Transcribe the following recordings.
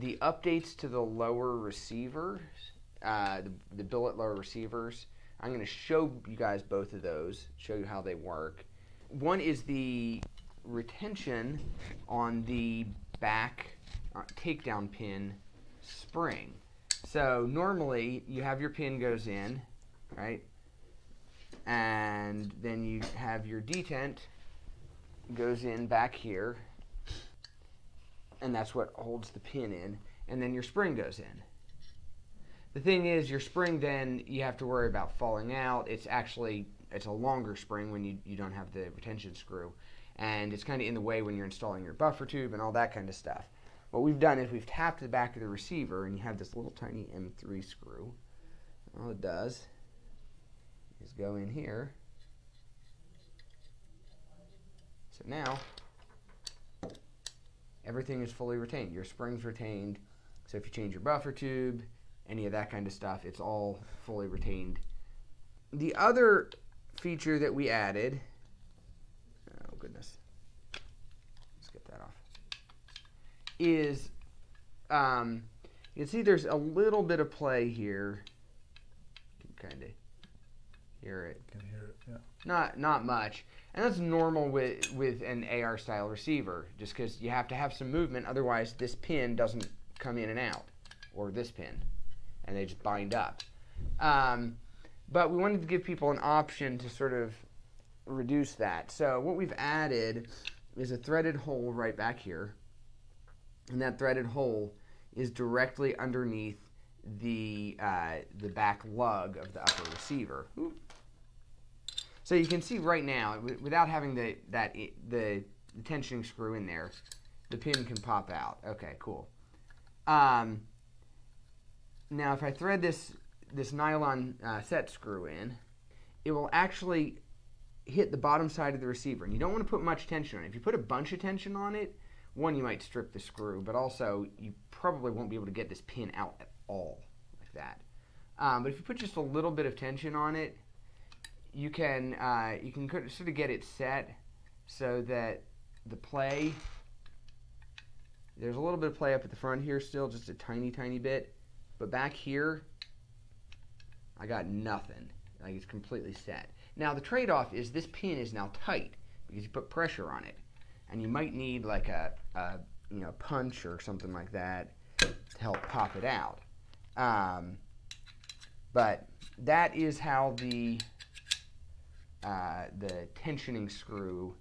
the updates to the lower receivers, the billet lower receivers, I'm going to show you guys both of those, show you how they work. One is the retention on the back takedown pin spring. So normally you have your pin goes in, right? And then you have your detent goes in back here, and that's what holds the pin in, and then your spring goes in. The thing is, your spring then you have to worry about falling out. It's a longer spring when you don't have the retention screw, and it's kind of in the way when you're installing your buffer tube and all that kind of stuff. What we've done is we've tapped the back of the receiver, and you have this little tiny M3 screw. All it does is go in here. So now everything is fully retained. Your spring's retained. So if you change your buffer tube, any of that kind of stuff, it's all fully retained. The other feature that we added, oh goodness, let's get that off, is you can see there's a little bit of play here. You can kind of hear it. Can hear it, yeah. Not much. And that's normal with an AR style receiver, just because you have to have some movement, otherwise this pin doesn't come in and out, or this pin, and they just bind up. But we wanted to give people an option to sort of reduce that. So what we've added is a threaded hole right back here, and that threaded hole is directly underneath the back lug of the upper receiver. Ooh. So you can see right now, without having the tensioning screw in there, the pin can pop out. Okay, cool. Now if I thread this nylon set screw in, it will actually hit the bottom side of the receiver. And you don't want to put much tension on it. If you put a bunch of tension on it, one, you might strip the screw, but also you probably won't be able to get this pin out at all like that. But if you put just a little bit of tension on it, you can sort of get it set so that the play, there's a little bit of play up at the front here still, just a tiny bit, but back here I got nothing. Like, it's completely set. Now the trade-off is this pin is now tight because you put pressure on it, and you might need like a punch or something like that to help pop it out. But that is how the tensioning screw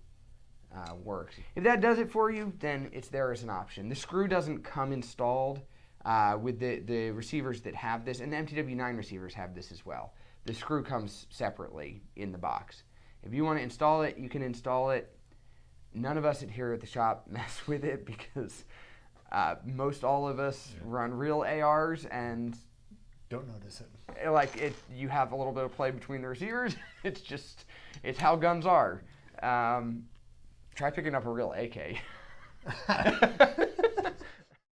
works. If that does it for you, then it's there as an option. The screw doesn't come installed with the receivers that have this, and the MTW9 receivers have this as well. The screw comes separately in the box. If you want to install it, you can install it. None of us here at the shop mess with it because most all of us run real ARs and don't notice it. Like you have a little bit of play between the receivers. It's how guns are. Try picking up a real AK.